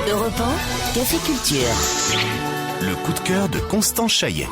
Europe 1, Café Culture. Le coup de cœur de Constance Chaillet.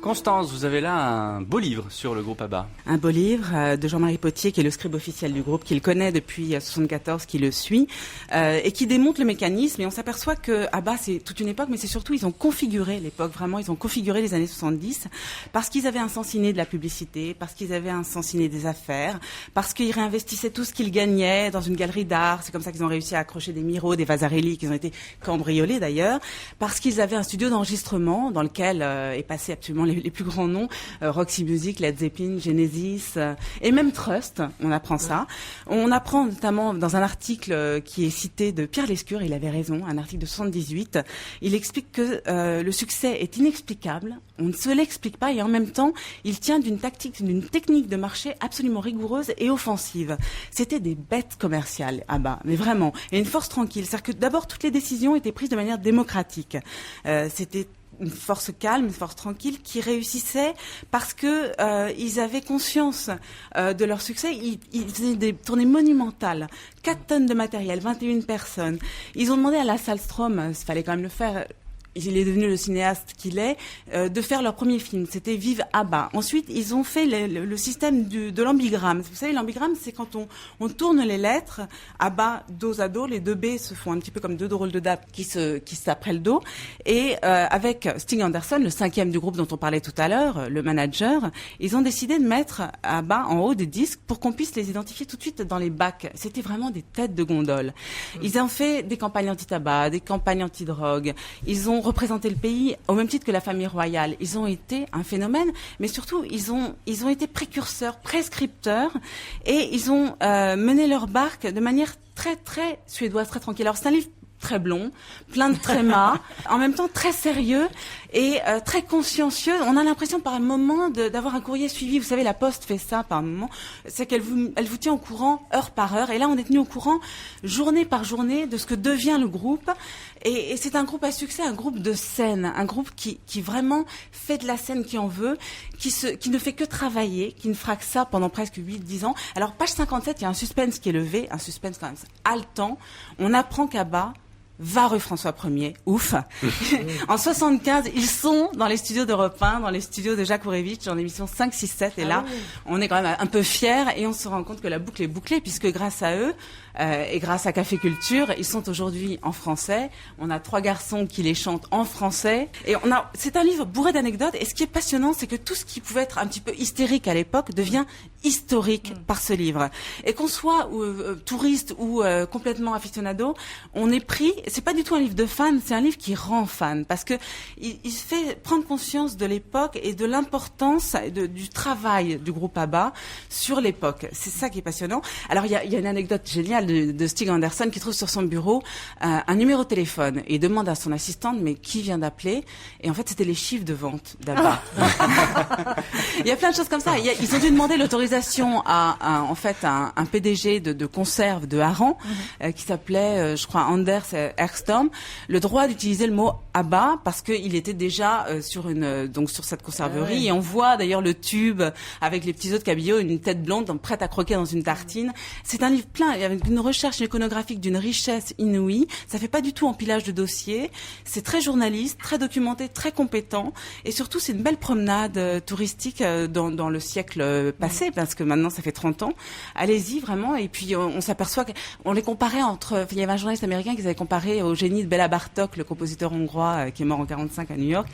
Constance, vous avez là un beau livre sur le groupe ABBA. Un beau livre de Jean-Marie Potier, qui est le scribe officiel du groupe, qu'il connaît depuis 1974, qui le suit, et qui démontre le mécanisme. Et on s'aperçoit que ABBA, c'est toute une époque, mais c'est surtout, ils ont configuré l'époque, vraiment, ils ont configuré les années 70, parce qu'ils avaient un sens inné de la publicité, parce qu'ils avaient un sens inné des affaires, parce qu'ils réinvestissaient tout ce qu'ils gagnaient dans une galerie d'art. C'est comme ça qu'ils ont réussi à accrocher des Miro, des Vasarely, qui ont été cambriolés d'ailleurs, parce qu'ils avaient un studio d'enregistrement dans lequel est passé absolument les plus grands noms, Roxy Music, Led Zeppelin, Genesis, et même Trust, on apprend ça. On apprend notamment dans un article qui est cité de Pierre Lescure, il avait raison, un article de 78, il explique que le succès est inexplicable, on ne se l'explique pas, et en même temps, il tient d'une technique de marché absolument rigoureuse et offensive. C'était des bêtes commerciales, ABBA, mais vraiment, et une force tranquille. C'est-à-dire que d'abord, toutes les décisions étaient prises de manière démocratique. C'était une force calme, une force tranquille qui réussissait parce que ils avaient conscience de leur succès. Ils faisaient des tournées monumentales, 4 tonnes de matériel, 21 personnes. Ils ont demandé à Lasse Hallström, il fallait quand même le faire, il est devenu le cinéaste qu'il est, de faire leur premier film. C'était Vive ABBA. Ensuite, ils ont fait le système de l'ambigramme. Vous savez, l'ambigramme, c'est quand on tourne les lettres, ABBA, dos à dos, les deux B se font un petit peu comme deux drôles de dates qui se tapent après le dos. Et avec Stig Anderson, le 5e du groupe dont on parlait tout à l'heure, le manager, ils ont décidé de mettre ABBA en haut des disques pour qu'on puisse les identifier tout de suite dans les bacs. C'était vraiment des têtes de gondole. Ils ont fait des campagnes anti-tabac, des campagnes anti-drogue. Ils ont représenté le pays au même titre que la famille royale. Ils ont été un phénomène, mais surtout ils ont été précurseurs, prescripteurs, et ils ont mené leur barque de manière très très suédoise, très tranquille. Alors c'est un livre très blond, plein de trémas, en même temps très sérieux et très consciencieux. On a l'impression par un moment d'avoir un courrier suivi. Vous savez, la Poste fait ça par un moment. C'est qu'elle vous tient au courant heure par heure. Et là, on est tenu au courant journée par journée de ce que devient le groupe. Et c'est un groupe à succès, un groupe de scène, un groupe qui vraiment fait de la scène qui en veut, qui ne fait que travailler, qui ne fera que ça pendant presque 8-10 ans. Alors, page 57, il y a un suspense qui est levé, un suspense quand même haletant. On apprend qu'ABBA va rue François 1er, ouf. En 75, ils sont dans les studios d'Europe 1, dans les studios de Jacques Ourevitch, dans l'émission 5, 6, 7. Et là, on est quand même un peu fiers et on se rend compte que la boucle est bouclée puisque grâce à eux, et grâce à Café Culture, ils sont aujourd'hui en français. On a 3 garçons qui les chantent en français. Et c'est un livre bourré d'anecdotes. Et ce qui est passionnant, c'est que tout ce qui pouvait être un petit peu hystérique à l'époque devient historique par ce livre. Et qu'on soit touriste ou complètement aficionado, on est pris. C'est pas du tout un livre de fan, c'est un livre qui rend fan parce que il fait prendre conscience de l'époque et de l'importance du travail du groupe ABBA sur l'époque. C'est ça qui est passionnant. Alors il y a une anecdote géniale de Stig Anderson qui trouve sur son bureau un numéro de téléphone et il demande à son assistante mais qui vient d'appeler, et en fait c'était les chiffres de vente d'ABBA. Il y a plein de choses comme ça. Ils ont dû demander l'autorisation à en fait un PDG de conserve de Hareng qui s'appelait je crois Anders Ekström, le droit d'utiliser le mot ABBA parce qu'il était déjà sur cette conserverie. Et on voit d'ailleurs le tube avec les petits os de cabillaud, une tête blonde prête à croquer dans une tartine. C'est un livre plein, avec une recherche iconographique d'une richesse inouïe. Ça fait pas du tout empilage de dossiers. C'est très journaliste, très documenté, très compétent. Et surtout, c'est une belle promenade touristique dans le siècle passé, parce que maintenant, ça fait 30 ans. Allez-y, vraiment. Et puis, on s'aperçoit qu'on les comparait il y avait un journaliste américain qui les avait comparés au génie de Béla Bartók, le compositeur hongrois qui est mort en 45 à New York,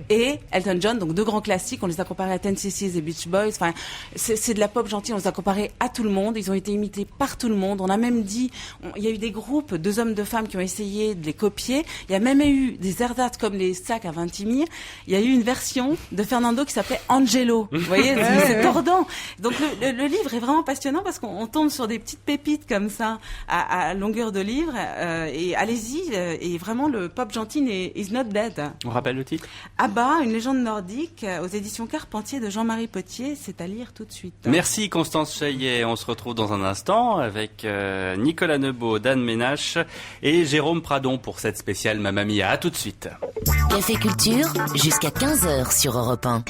et Elton John, donc 2 grands classiques. On les a comparés à Ten cc et Beach Boys. Enfin, c'est de la pop gentille. On les a comparés à tout le monde. Ils ont été imités par tout le monde. On a même dit, il y a eu des groupes, 2 hommes, 2 femmes qui ont essayé de les copier. Il y a même eu des ersatz comme les sacs à Vintimille. Il y a eu une version de Fernando qui s'appelait Angelo. Vous voyez, c'est tordant. Donc le livre est vraiment passionnant parce qu'on tombe sur des petites pépites comme ça à longueur de livre. Et allez-y, et vraiment le pop gentil is not dead. On rappelle le titre ? ABBA, une légende nordique, aux éditions Carpentier de Jean-Marie Potier. C'est à lire tout de suite. Merci Constance Chaillet. On se retrouve dans un instant avec Nicolas Nebaud, Dan Ménache et Jérôme Pradon pour cette spéciale Mamma Mia. À tout de suite. Café Culture, jusqu'à 15h sur Europe 1.